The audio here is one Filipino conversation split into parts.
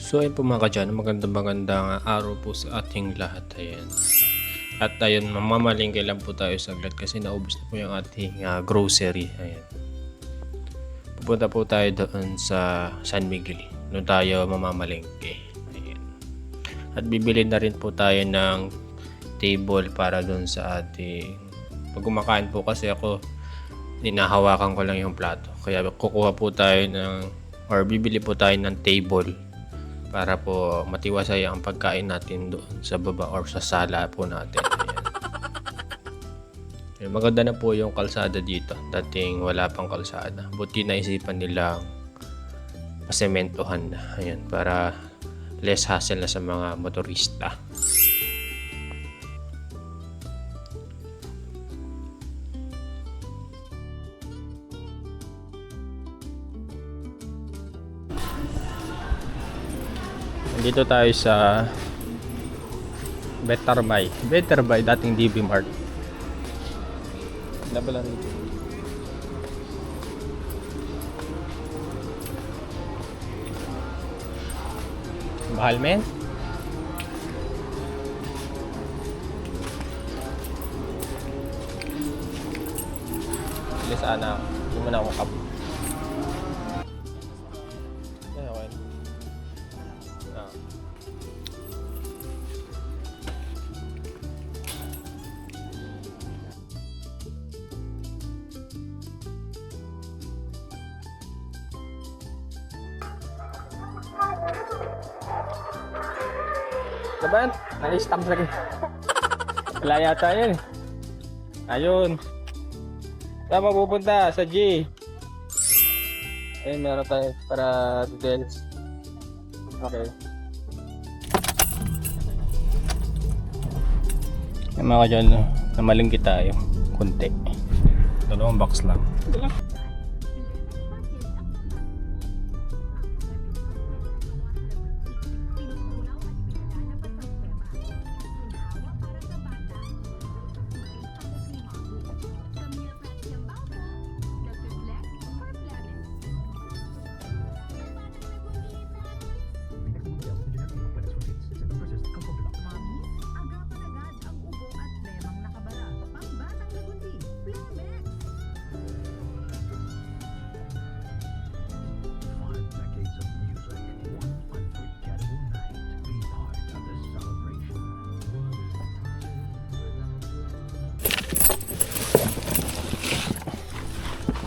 So ayun po mga kadyan, magandang araw po sa ating lahat. Ayan. At ayun, mamamalingke lang po tayo saglit kasi naubos na po yung ating grocery. Ayan. Pupunta po tayo doon sa San Miguel. Doon tayo mamamalingke. Ayan. At bibili na rin po tayo ng table para doon sa ating... Pag kumakain po kasi ako, hinahawakan ko lang yung plato. Kaya kukuha po tayo bibili po tayo ng table para po matiwasay ang pagkain natin doon sa baba or sa sala po natin. Ayan. Maganda na po yung kalsada dito. Dating wala pang kalsada. Buti naisipan nilang pasementohan na. Ayan, para less hassle na sa mga motorista. Dito tayo sa Better Buy, dating DB Mart. Labala rito. Mahal men? Bilis sana. Hindi mo na ako kap. Laban, nali-stop lagi. Wala yata yun. Ayun. Saan mapupunta? Sa G. Ayun, meron tayo para details. Okay. Yung mga dyan, namalingki tayo. Kunti. Dalawang box lang.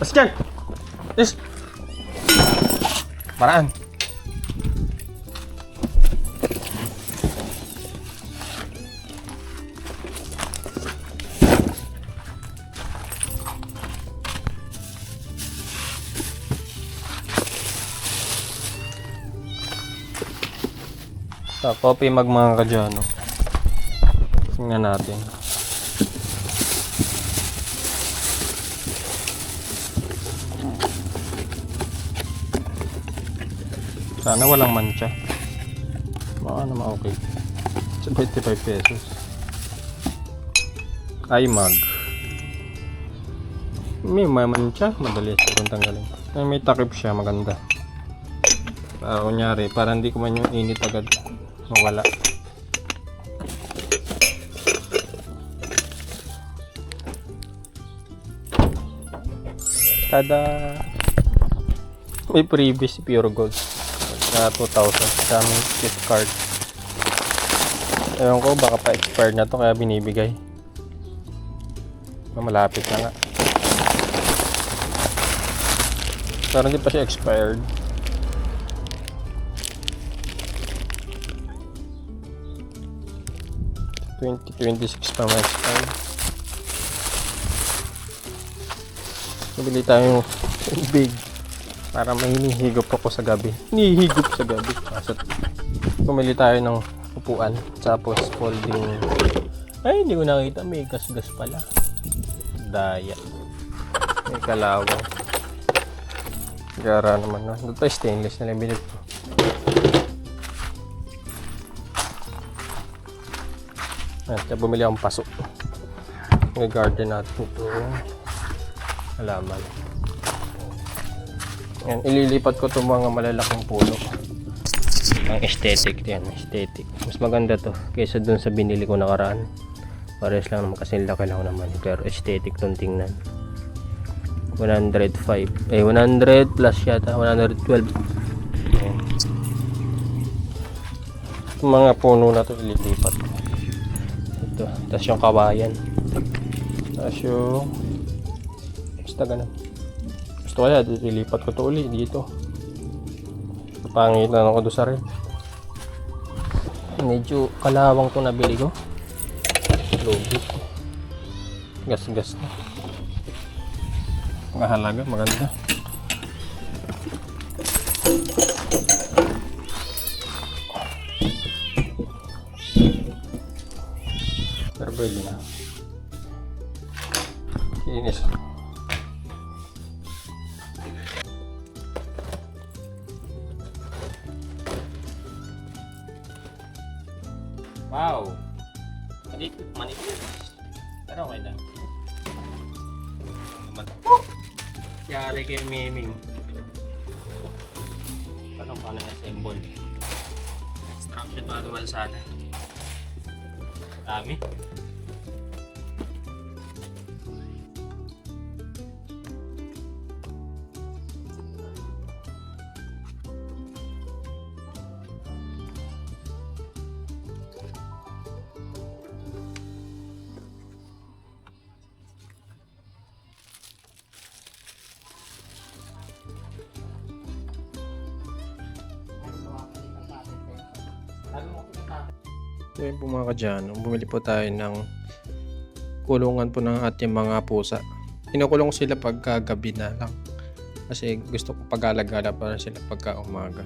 Pascal! Yes! Paraan! Sa coffee mag mga kadyano. Tingnan natin. Sana walang mancha. Baka naman okay. 25 pesos. Ay mag. May mancha. Madali sigurong tanggalin. May takip siya. Maganda. Para kunyari. Para hindi ko man yung init agad mawala. Kada may previous pure gold na 2,000 sa aming gift card. Ewan ko, baka pa-expired na to kaya binibigay. Malapit na nga. Pero hindi pa siya expired. $2026 pa ma-expired. Nabili tayo big para may hinihigop ako sa gabi. Hinihigop sa gabi. Pumili tayo ng upuan. Tapos folding. Ay, hindi ko nakita. May gas-gas pala. Daya. May kalawang. Gara naman na. Ito tayo stainless na lang binili ko. At bumili akong paso. May garden natin ito. Halaman. Yan, ililipat ko itong mga malalaking puno. Ang aesthetic yan, aesthetic. Mas maganda to kaysa dun sa binili ko nakaraan. Parehas lang naman kasi laki lang naman. Pero aesthetic tong tingnan. 105. 100 plus yata. 112. Ayan. Itong mga puno na to ililipat. Ito. Tapos yung kawayan. Tapos yung... Basta ganun. Gusto kaya ilipat ko to ulit dito. Pangit na ako doon sa rin. Medyo kalawang to nabili ko. Logi. Gas-gas na. Mahalaga, maganda. Pero pwede na. Kinis. Wow! Manipis. Pero okay lang. Yari kay Miming. Paano na-assemble? Instruction manual sana. Dami. So yun po mga kadyano, bumili po tayo ng kulungan po ng ating mga pusa. Kinukulong sila pagkagabi na lang kasi gusto ko pag-alagala para sila pagka umaga.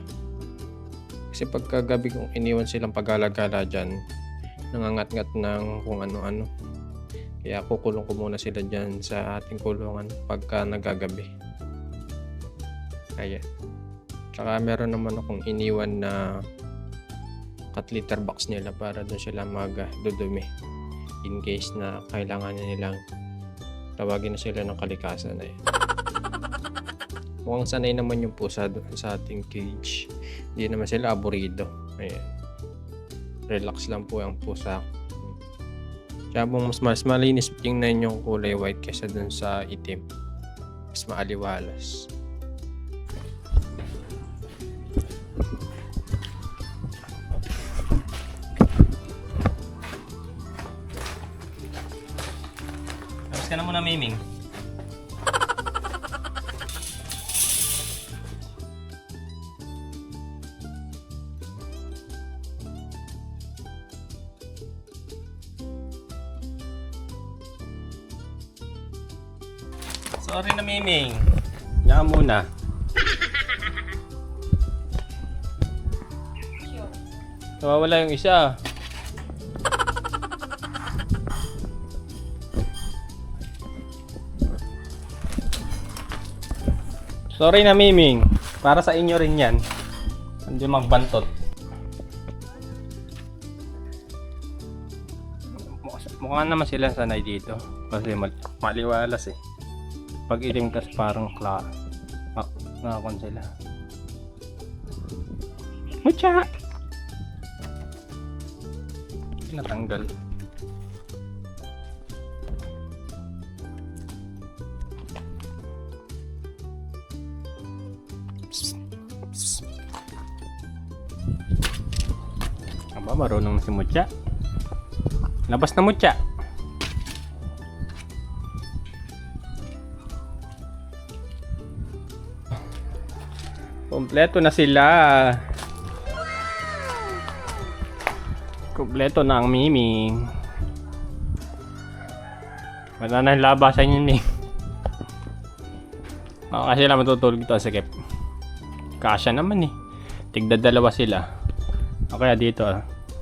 Kasi pagkagabi kung iniwan silang pag-alagala dyan, nangangat-ngat ng kung ano-ano. Kaya kukulong ko muna sila dyan sa ating kulungan pagka nagagabi. Kaya. Tsaka meron naman akong iniwan na cat litter box nila para doon sila dudumi in case na kailangan nilang tawagin na sila ng kalikasan na yun. Mukhang sanay naman yung pusa doon sa ating cage. Hindi naman sila aburido. Ayan. Relax lang po ang pusa. Kaya mas malinis tingnan yung kulay white kaysa doon sa itim. Mas maaliwalas. Tapos ka na muna, Miming. Sorry na, Miming. Yan muna. Nawawala yung isa. Sorry na, Miming. Para sa inyo rin yan. Hindi magbantot. Mukha naman sila sanay dito. Kasi maliwalas eh. Pag itim kasi parang nakakon sila. Mucha! Natanggal. Aba, marunong si Mucha. Labas na, Mucha. Kompleto na sila. Kompleto na ang Miming. Wala na yung labasan yun eh. Kasi lang matutulog ito sa sakip. Kasya naman eh. Tigda dalawa sila. O kaya dito,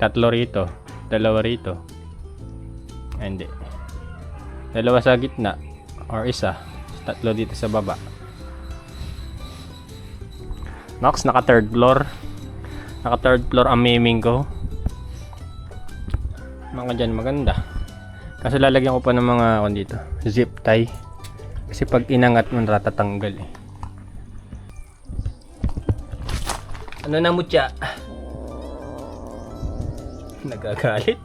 tatlo rito, dalawa rito. Hindi. Dalawa sa gitna or isa, tatlo dito sa baba. Nox, naka third floor. Naka third floor ang Miming ko. Mga dyan maganda. Kasi lalagyan ko pa ng mga dito, zip tie. Kasi pag inangat mo natatanggal eh. Ano na, Mucha? Nagagalit.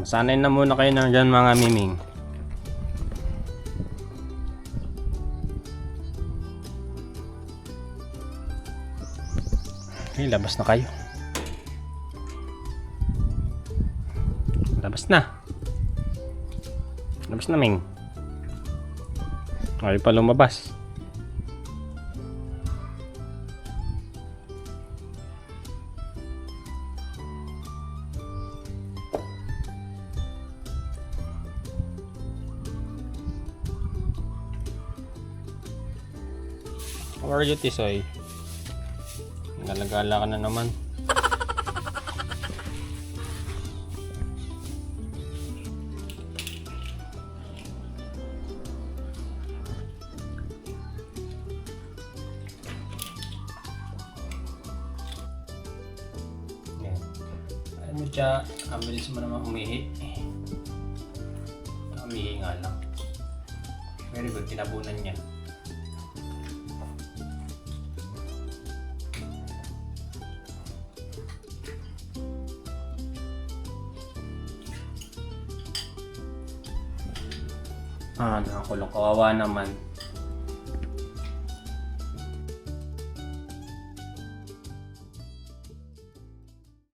Masanay na muna kayo na dyan mga miming. Okay, labas na kayo. Labas na. Labas na, Ming. Ayaw pa lumabas. How are you, Tisoy? Galagala ka na naman. Alam mo siya, ang bilis mo naman umihi. Umihi nga lang. Very good, tinabunan niya. Nakakulong, kawawa naman.